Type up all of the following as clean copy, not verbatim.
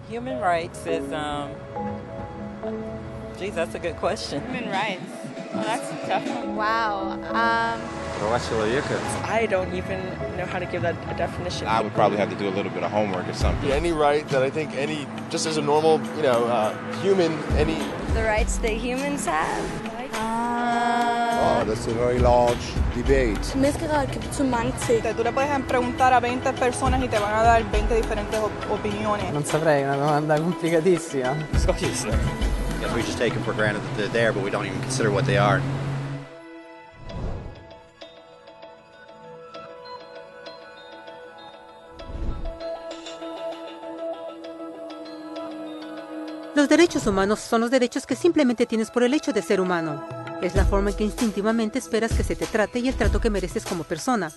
Human rights is, geez, that's a good question. Human rights. Well, that's a tough one. Wow. Права человека. I don't even know how to give that a definition. I would probably have to do a little bit of homework or something. Any right that I think just as a normal, human, The rights that humans have. Oh, that's a very large debate. Menneskerettigheder kan betyde mange ting. Tú le puedes preguntar a 20 personas y te van a dar 20 diferentes opiniones. Non saprei, è una domanda complicatissima. Yes, we just take them for granted that they're there, but we don't even consider what they are. Los derechos humanos son los derechos que simplemente tienes por el hecho de ser humano. Es la forma en que instintivamente esperas que se te trate y el trato que mereces como persona,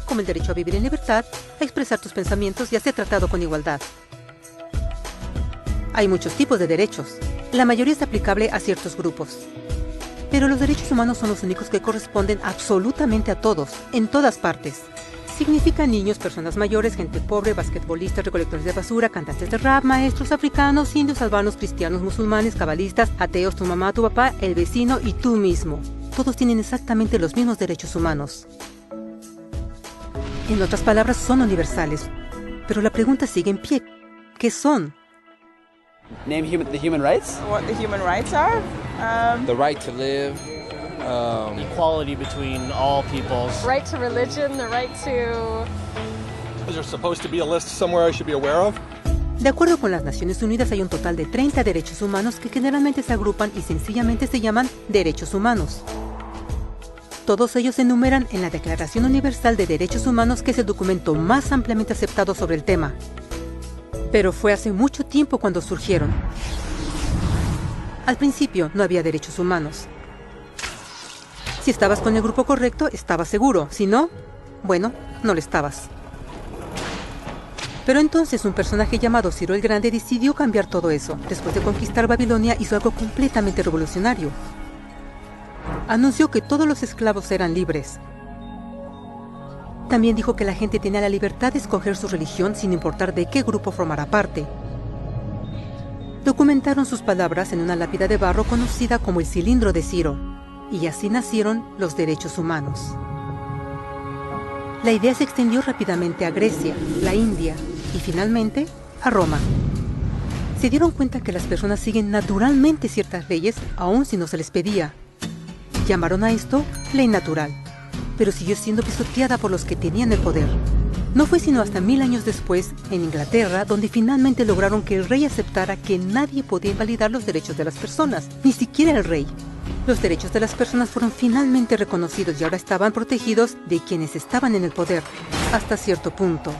como el derecho a vivir en libertad, a expresar tus pensamientos y a ser tratado con igualdad. Hay muchos tipos de derechos. La mayoría es aplicable a ciertos grupos. Pero los derechos humanos son los únicos que corresponden absolutamente a todos, en todas partes. Significan niños, personas mayores, gente pobre, basquetbolistas, recolectores de basura, cantantes de rap, maestros africanos, indios, albanos, cristianos, musulmanes, cabalistas, ateos, tu mamá, tu papá, el vecino y tú mismo. Todos tienen exactamente los mismos derechos humanos. En otras palabras, son universales. Pero la pregunta sigue en pie. ¿Qué son? Name the human rights? What the human rights are? The right to live. Equality between all peoples. Right to religion, the right to... Is there supposed to be a list somewhere I should be aware of? De acuerdo con las Naciones Unidas, hay un total de 30 derechos humanos que generalmente se agrupan y sencillamente se llaman derechos humanos. Todos ellos se enumeran en la Declaración Universal de Derechos Humanos, que es el documento más ampliamente aceptado sobre el tema. Pero fue hace mucho tiempo cuando surgieron. Al principio no había derechos humanos. Si estabas con el grupo correcto, estabas seguro. Si no, bueno, no lo estabas. Pero entonces un personaje llamado Ciro el Grande decidió cambiar todo eso. Después de conquistar Babilonia, hizo algo completamente revolucionario. Anunció que todos los esclavos eran libres. También dijo que la gente tenía la libertad de escoger su religión sin importar de qué grupo formara parte. Documentaron sus palabras en una lápida de barro conocida como el Cilindro de Ciro. Y así nacieron los derechos humanos. La idea se extendió rápidamente a Grecia, la India y finalmente a Roma. Se dieron cuenta que las personas siguen naturalmente ciertas leyes aun si no se les pedía. Llamaron a esto ley natural, pero siguió siendo pisoteada por los que tenían el poder. No fue sino hasta 1000 años después, en Inglaterra, donde finalmente lograron que el rey aceptara que nadie podía invalidar los derechos de las personas, ni siquiera el rey. Los derechos de las personas fueron finalmente reconocidos y ahora estaban protegidos de quienes estaban en el poder, hasta cierto punto.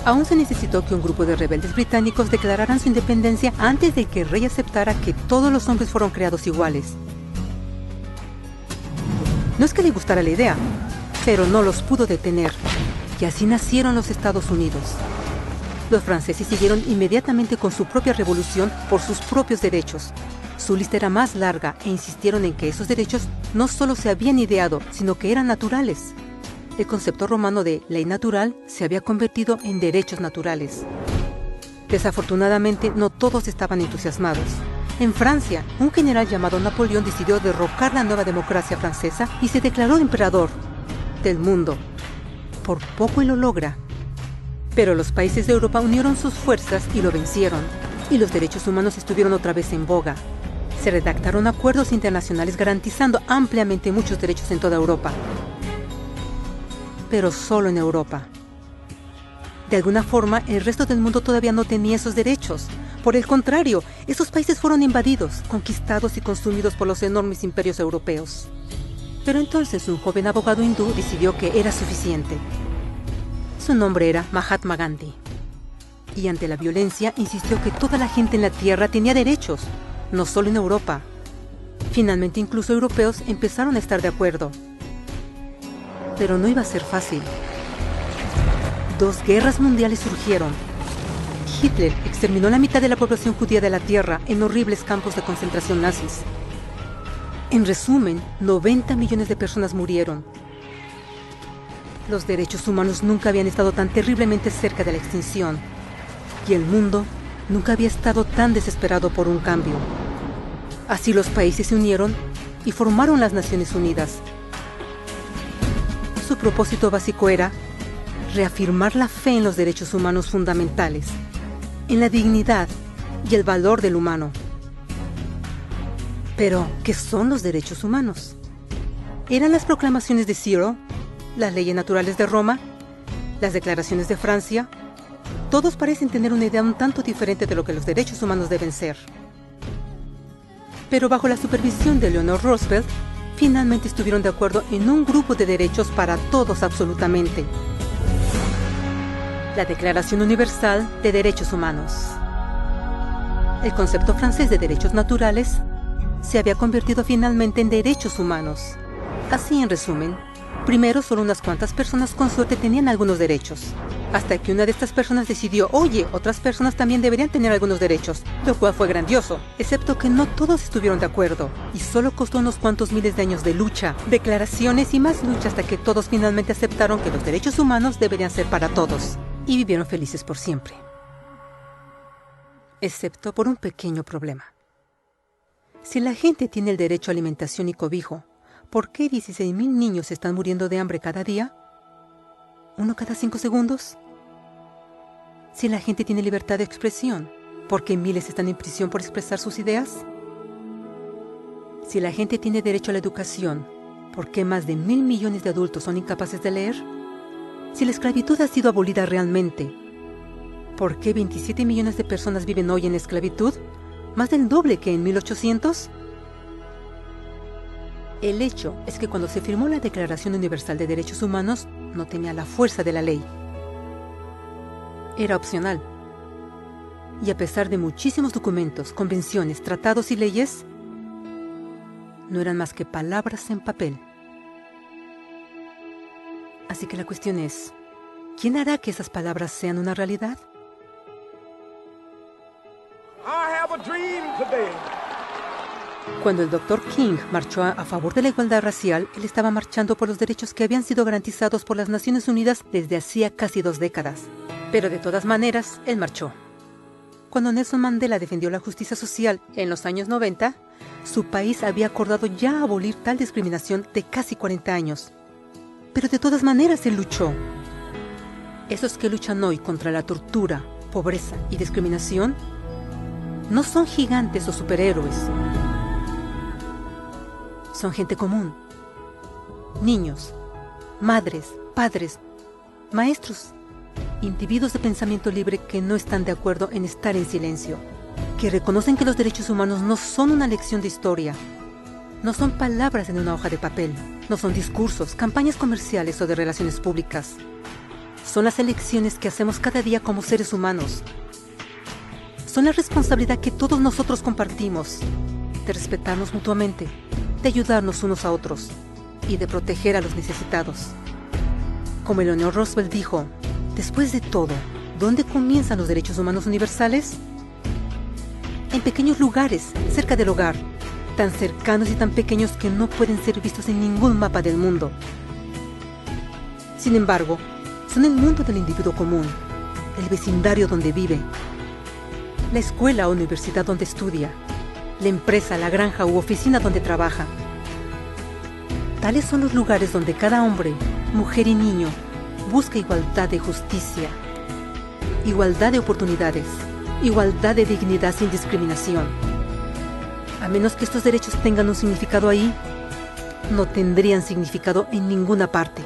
Aún se necesitó que un grupo de rebeldes británicos declararan su independencia antes de que el rey aceptara que todos los hombres fueron creados iguales. No es que le gustara la idea, pero no los pudo detener. Y así nacieron los Estados Unidos. Los franceses siguieron inmediatamente con su propia revolución por sus propios derechos. Su lista era más larga e insistieron en que esos derechos no solo se habían ideado, sino que eran naturales. El concepto romano de ley natural se había convertido en derechos naturales. Desafortunadamente, no todos estaban entusiasmados. En Francia, un general llamado Napoleón decidió derrocar la nueva democracia francesa y se declaró emperador del mundo. Por poco y lo logra. Pero los países de Europa unieron sus fuerzas y lo vencieron. Y los derechos humanos estuvieron otra vez en boga. Se redactaron acuerdos internacionales garantizando ampliamente muchos derechos en toda Europa. Pero solo en Europa. De alguna forma, el resto del mundo todavía no tenía esos derechos. Por el contrario, esos países fueron invadidos, conquistados y consumidos por los enormes imperios europeos. Pero entonces un joven abogado hindú decidió que era suficiente. Su nombre era Mahatma Gandhi. Y ante la violencia insistió que toda la gente en la tierra tenía derechos, no solo en Europa. Finalmente incluso europeos empezaron a estar de acuerdo. Pero no iba a ser fácil. 2 guerras mundiales surgieron. Hitler exterminó la mitad de la población judía de la tierra en horribles campos de concentración nazis. En resumen, 90 millones de personas murieron. Los derechos humanos nunca habían estado tan terriblemente cerca de la extinción. Y el mundo nunca había estado tan desesperado por un cambio. Así los países se unieron y formaron las Naciones Unidas. Su propósito básico era reafirmar la fe en los derechos humanos fundamentales, en la dignidad y el valor del humano. Pero, ¿qué son los derechos humanos? ¿Eran las proclamaciones de Zero, las leyes naturales de Roma, las declaraciones de Francia? Todos parecen tener una idea un tanto diferente de lo que los derechos humanos deben ser. Pero bajo la supervisión de Eleanor Roosevelt, finalmente estuvieron de acuerdo en un grupo de derechos para todos absolutamente. La Declaración Universal de Derechos Humanos. El concepto francés de derechos naturales se había convertido finalmente en derechos humanos. Así, en resumen, primero solo unas cuantas personas con suerte tenían algunos derechos, hasta que una de estas personas decidió, oye, otras personas también deberían tener algunos derechos, lo cual fue grandioso, excepto que no todos estuvieron de acuerdo, y solo costó unos cuantos miles de años de lucha, declaraciones y más lucha hasta que todos finalmente aceptaron que los derechos humanos deberían ser para todos, y vivieron felices por siempre. Excepto por un pequeño problema. Si la gente tiene el derecho a alimentación y cobijo, ¿por qué 16.000 niños están muriendo de hambre cada día? ¿Uno cada 5 segundos? Si la gente tiene libertad de expresión, ¿por qué miles están en prisión por expresar sus ideas? Si la gente tiene derecho a la educación, ¿por qué más de 1.000 millones de adultos son incapaces de leer? Si la esclavitud ha sido abolida realmente, ¿por qué 27 millones de personas viven hoy en esclavitud? ¿Más del doble que en 1800? El hecho es que cuando se firmó la Declaración Universal de Derechos Humanos, no tenía la fuerza de la ley. Era opcional. Y a pesar de muchísimos documentos, convenciones, tratados y leyes, no eran más que palabras en papel. Así que la cuestión es, ¿quién hará que esas palabras sean una realidad? Cuando el Dr. King marchó a favor de la igualdad racial, él estaba marchando por los derechos que habían sido garantizados por las Naciones Unidas desde hacía casi 2 décadas. Pero de todas maneras, él marchó. Cuando Nelson Mandela defendió la justicia social en los años 90, su país había acordado ya abolir tal discriminación de casi 40 años. Pero de todas maneras él luchó. Esos que luchan hoy contra la tortura, pobreza y discriminación no son gigantes o superhéroes. Son gente común. Niños, madres, padres, maestros, individuos de pensamiento libre que no están de acuerdo en estar en silencio, que reconocen que los derechos humanos no son una lección de historia, no son palabras en una hoja de papel, no son discursos, campañas comerciales o de relaciones públicas. Son las elecciones que hacemos cada día como seres humanos. Son la responsabilidad que todos nosotros compartimos, de respetarnos mutuamente, de ayudarnos unos a otros y de proteger a los necesitados. Como Eleanor Roosevelt dijo, después de todo, ¿dónde comienzan los derechos humanos universales? En pequeños lugares, cerca del hogar, tan cercanos y tan pequeños que no pueden ser vistos en ningún mapa del mundo. Sin embargo, son el mundo del individuo común, el vecindario donde vive, la escuela o universidad donde estudia, la empresa, la granja u oficina donde trabaja. Tales son los lugares donde cada hombre, mujer y niño busca igualdad de justicia, igualdad de oportunidades, igualdad de dignidad sin discriminación. A menos que estos derechos tengan un significado ahí, no tendrían significado en ninguna parte.